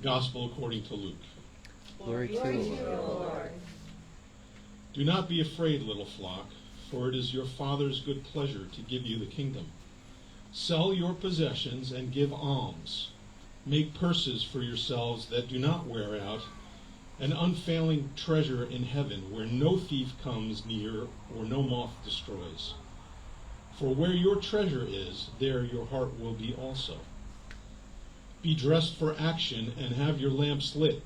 Gospel according to Luke. Glory to you, Lord. Do not be afraid, little flock, for it is your Father's good pleasure to give you the kingdom. Sell your possessions and give alms. Make purses for yourselves that do not wear out, an unfailing treasure in heaven where no thief comes near or no moth destroys. For where your treasure is, there your heart will be also. Be dressed for action and have your lamps lit.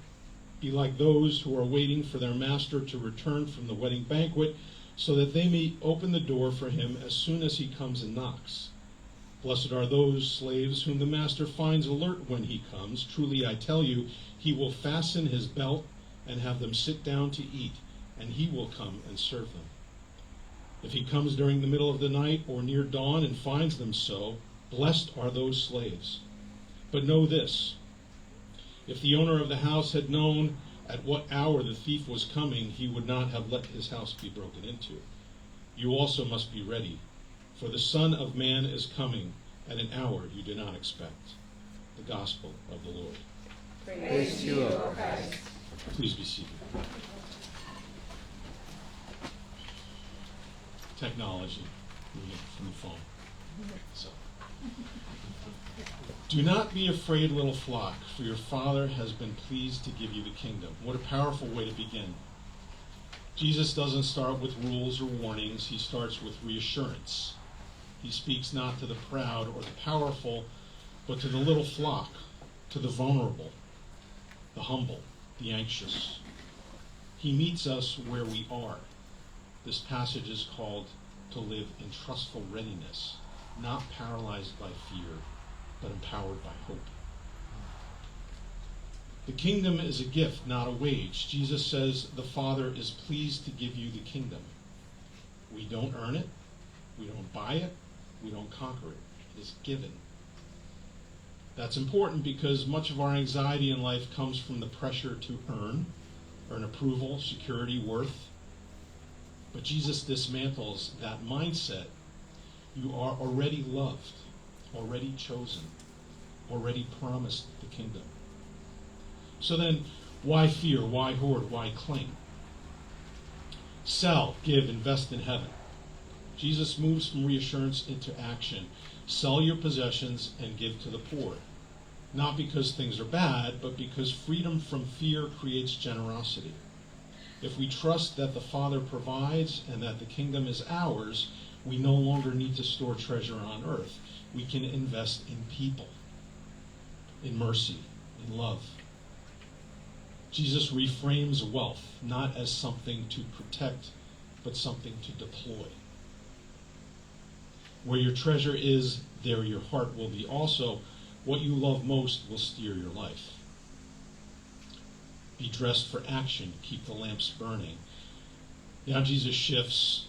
Be like those who are waiting for their master to return from the wedding banquet, so that they may open the door for him as soon as he comes and knocks. Blessed are those slaves whom the master finds alert when he comes. Truly I tell you, he will fasten his belt and have them sit down to eat, and he will come and serve them. If he comes during the middle of the night or near dawn and finds them so, blessed are those slaves. But know this, if the owner of the house had known at what hour the thief was coming, he would not have let his house be broken into. You also must be ready, for the Son of Man is coming at an hour you do not expect. The Gospel of the Lord. Praise to you, O Christ. Please be seated. Technology, reading from the phone. So, do not be afraid, little flock, for your Father has been pleased to give you the kingdom. What a powerful way to begin. Jesus doesn't start with rules or warnings. He starts with reassurance. He speaks not to the proud or the powerful, but to the little flock, to the vulnerable, the humble, the anxious. He meets us where we are. This passage is called to live in trustful readiness, not paralyzed by fear, but empowered by hope. The kingdom is a gift, not a wage. Jesus says the Father is pleased to give you the kingdom. We don't earn it, we don't buy it, we don't conquer it. It is given. That's important because much of our anxiety in life comes from the pressure to earn approval, security, worth. But Jesus dismantles that mindset. You are already loved, already chosen, already promised the kingdom. So then, why fear? Why hoard? Why cling? Sell, give, invest in heaven. Jesus moves from reassurance into action. Sell your possessions and give to the poor. Not because things are bad, but because freedom from fear creates generosity. If we trust that the Father provides and that the kingdom is ours, we no longer need to store treasure on earth. We can invest in people, in mercy, in love. Jesus reframes wealth not as something to protect, but something to deploy. Where your treasure is, there your heart will be also. What you love most will steer your life. Be dressed for action. Keep the lamps burning. Now Jesus shifts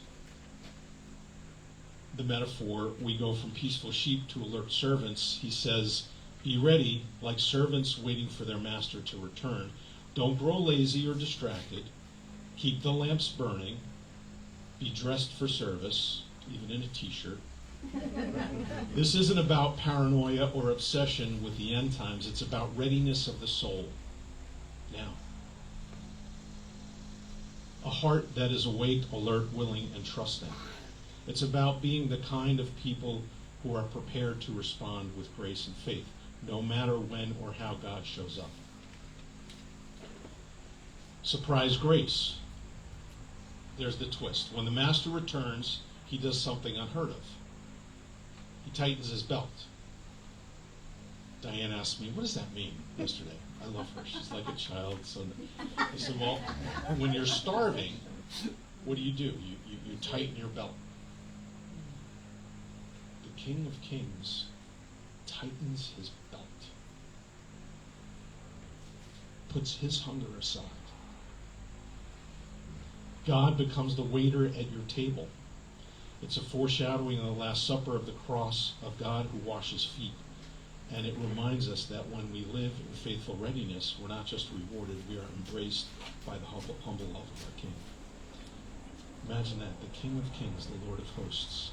the metaphor. We go from peaceful sheep to alert servants. He says, be ready like servants waiting for their master to return. Don't grow lazy or distracted. Keep the lamps burning. Be dressed for service, even in a t-shirt. This isn't about paranoia or obsession with the end times. It's about readiness of the soul. Now, a heart that is awake, alert, willing, and trusting. It's about being the kind of people who are prepared to respond with grace and faith, no matter when or how God shows up. Surprise grace. There's the twist. When the master returns, he does something unheard of. He tightens his belt. Diane asked me, what does that mean, yesterday? I love her. She's like a child. So I said, well, when you're starving, what do? You tighten your belt. The King of Kings tightens his belt, puts his hunger aside. God becomes the waiter at your table. It's a foreshadowing of the Last Supper of the cross of God who washes feet. And it reminds us that when we live in faithful readiness, we're not just rewarded, we are embraced by the humble love of our King. Imagine that, the King of Kings, the Lord of hosts,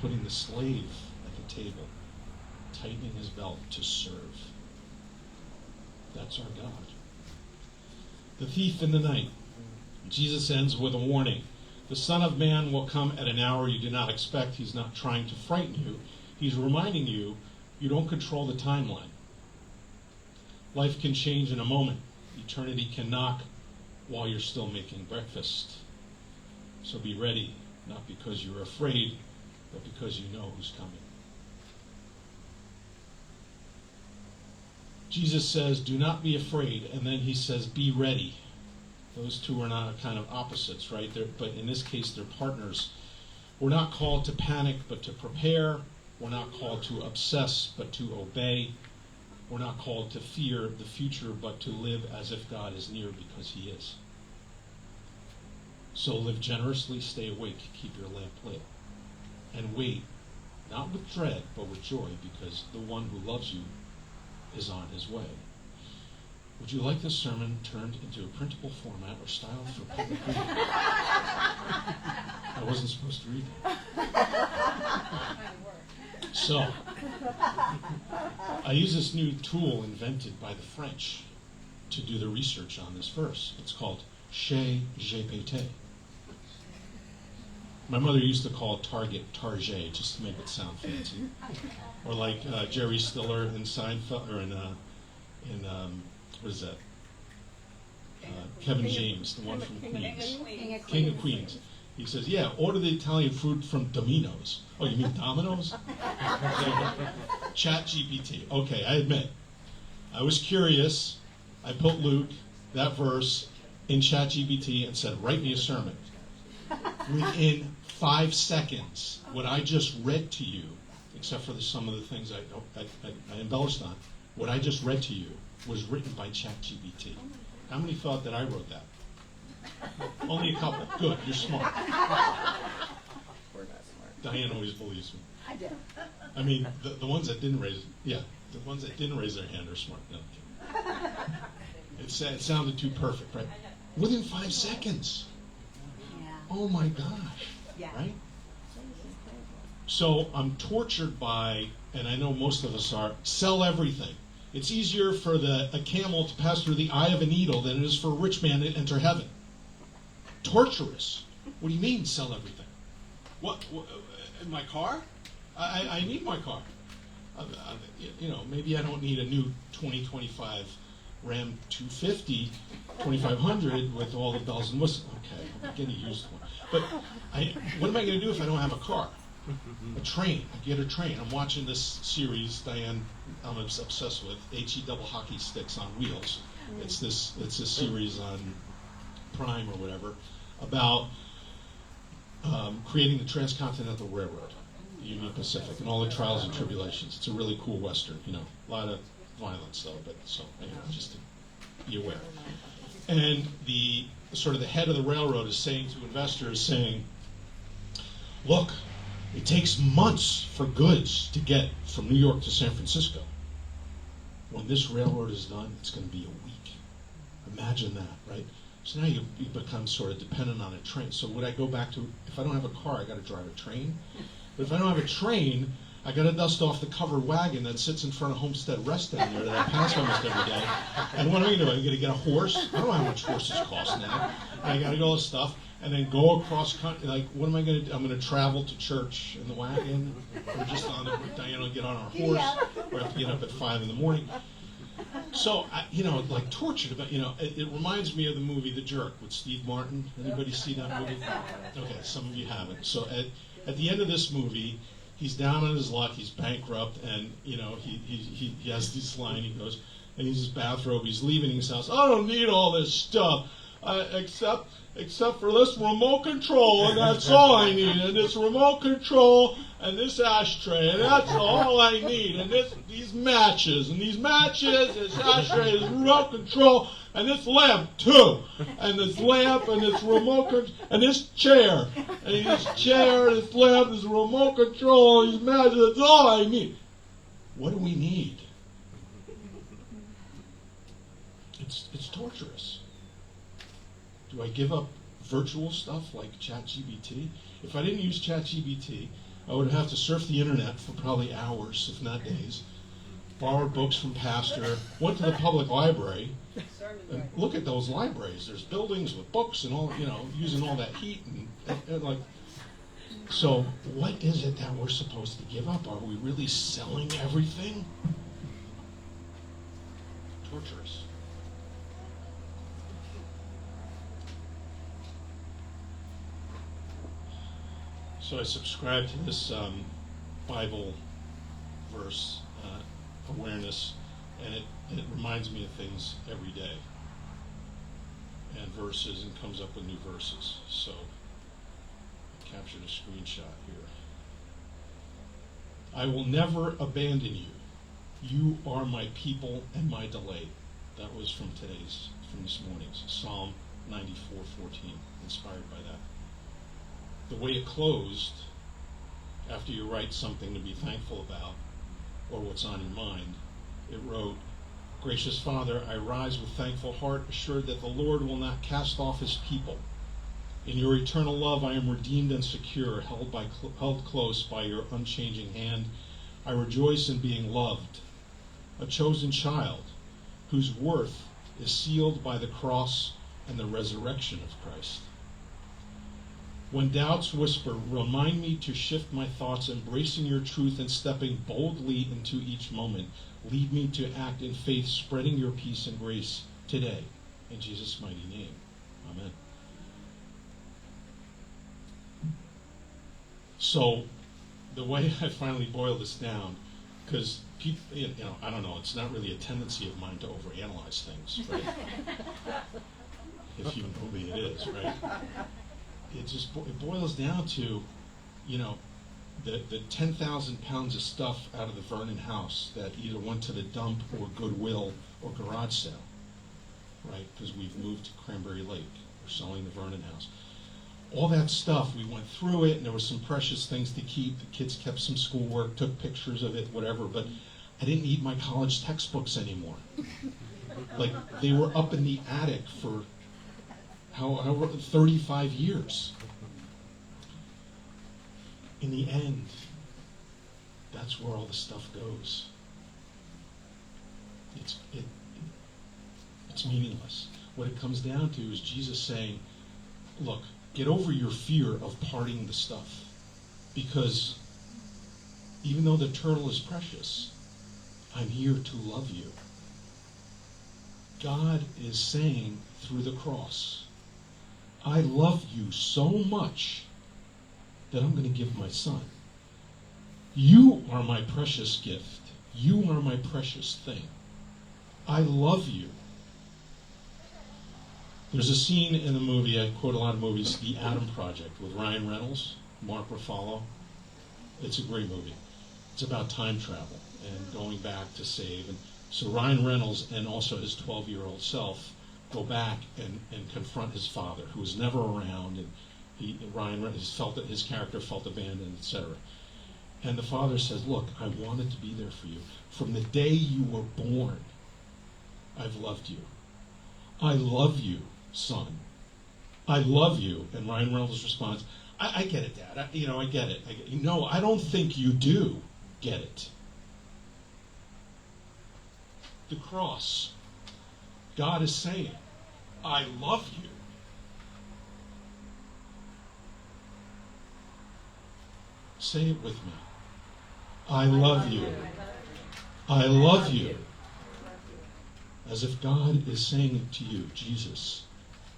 putting the slave at the table, tightening his belt to serve. That's our God. The thief in the night. Jesus ends with a warning. The Son of Man will come at an hour you do not expect. He's not trying to frighten you. He's reminding you you don't control the timeline. Life can change in a moment. Eternity can knock while you're still making breakfast. So be ready, not because you're afraid, but because you know who's coming. Jesus says, do not be afraid, and then he says, be ready. Those two are not kind of opposites, right? But in this case, they're partners. We're not called to panic, but to prepare. We're not called to obsess, but to obey. We're not called to fear the future, but to live as if God is near, because he is. So live generously, stay awake, keep your lamp lit, and wait, not with dread, but with joy, because the one who loves you is on his way. Would you like this sermon turned into a printable format or styled for public reading? I wasn't supposed to read that. So, I use this new tool invented by the French to do the research on this verse. It's called Chat GPT. My mother used to call Target Target just to make it sound fancy. Or like Jerry Stiller in Seinfeld, or in what is that? Kevin James, the one from Queens. King of Queens. He says, yeah, order the Italian food from Domino's. Oh, you mean Domino's? Chat GPT. Okay, I admit. I was curious. I put Luke, that verse, in Chat GPT and said, write me a sermon. Within 5 seconds, what I just read to you, except for some of the things I embellished on, what I just read to you was written by ChatGPT. How many thought that I wrote that? Only a couple. Good, you're smart. We're not smart. Diane always believes me. I do. I mean, the ones that didn't raise, the ones that didn't raise their hand are smart. No, I'm kidding. It sounded too perfect, right? Within 5 seconds. Yeah. Oh my gosh. Yeah. Right? So I'm tortured by, and I know most of us are, sell everything. It's easier for a camel to pass through the eye of a needle than it is for a rich man to enter heaven. Torturous. What do you mean, sell everything? What in my car? I need my car. Maybe I don't need a new 2025 Ram 250, 2500 with all the bells and whistles. Okay, I'm getting used to one. But what am I going to do if I don't have a car? A train. I get a train. I'm watching this series, Diane, I'm obsessed with, H-E double hockey sticks on wheels. It's this series on Prime or whatever about creating the Transcontinental Railroad, the Union Pacific, and all the trials and tribulations. It's a really cool Western, a lot of violence though, but so anyway, just to be aware. And the head of the railroad is saying to investors, look, it takes months for goods to get from New York to San Francisco. When this railroad is done, it's going to be a week. Imagine that, right? So now you become sort of dependent on a train. So would I go back to, if I don't have a car, I got to drive a train? But if I don't have a train, I got to dust off the covered wagon that sits in front of Homestead Rest down there that I pass almost every day. And what am I going to do? I'm going to get a horse? I don't know how much horses cost now. And I got to get all this stuff. And then go across country. Like, what am I going to do? I'm going to travel to church in the wagon. Or just Diana will get on our horse. Or have to get up at 5 in the morning. So, like tortured about, it reminds me of the movie The Jerk with Steve Martin. Anybody see that movie? Okay, some of you haven't. So at the end of this movie, he's down on his luck, he's bankrupt, and, he has this line, he goes, and he's in his bathrobe, he's leaving his house. I don't need all this stuff, except for this remote control, and that's all I need, and this remote control, and this ashtray, and that's all I need, and these matches, this ashtray, this remote control, and this lamp too, and this lamp, and this remote control, and this chair, this lamp, this remote control, these matches, that's all I need. What do we need? It's torturous. Do I give up virtual stuff like ChatGPT? If I didn't use ChatGPT, I would have to surf the internet for probably hours, if not days, borrowed books from pastor, went to the public library, and look at those libraries. There's buildings with books and all, using all that heat and like. So what is it that we're supposed to give up? Are we really selling everything? Torturous. So I subscribe to this Bible verse awareness, and it reminds me of things every day, and verses, and comes up with new verses. So I captured a screenshot here. I will never abandon you. You are my people and my delight. That was from this morning's Psalm 94:14, inspired by that. The way it closed, after you write something to be thankful about, or what's on your mind, it wrote, Gracious Father, I rise with thankful heart, assured that the Lord will not cast off his people. In your eternal love I am redeemed and secure, held close by your unchanging hand. I rejoice in being loved, a chosen child, whose worth is sealed by the cross and the resurrection of Christ. When doubts whisper, remind me to shift my thoughts, embracing your truth and stepping boldly into each moment. Lead me to act in faith, spreading your peace and grace today. In Jesus' mighty name. Amen. So, the way I finally boil this down, because people, I don't know, it's not really a tendency of mine to overanalyze things, right? If you know me, it is, right? It boils down to, the 10,000 pounds of stuff out of the Vernon house that either went to the dump or Goodwill or garage sale, right? Because we've moved to Cranberry Lake. We're selling the Vernon house. All that stuff, we went through it, and there were some precious things to keep. The kids kept some schoolwork, took pictures of it, whatever, but I didn't need my college textbooks anymore. Like, they were up in the attic for 35 years. In the end, that's where all the stuff goes. It's meaningless. What it comes down to is Jesus saying, look, get over your fear of parting the stuff. Because even though the turtle is precious, I'm here to love you. God is saying through the cross, I love you so much that I'm going to give my son. You are my precious gift. You are my precious thing. I love you. There's a scene in the movie, I quote a lot of movies, The Adam Project, with Ryan Reynolds, Mark Ruffalo. It's a great movie. It's about time travel and going back to save. And so Ryan Reynolds and also his 12-year-old self go back and confront his father, who was never around, and Ryan Reynolds felt that his character felt abandoned, etc. And the father says, look, I wanted to be there for you. From the day you were born, I've loved you. I love you, son. I love you. And Ryan Reynolds responds, I get it, Dad. I get it. No, I don't think you do get it. The cross. God is saying, I love you. Say it with me. I love you. I love you. As if God is saying it to you, Jesus,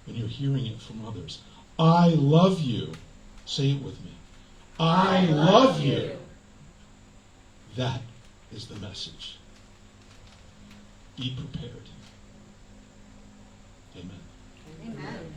when you're hearing it from others. I love you. Say it with me. I love you. That is the message. Be prepared. Amen. Amen.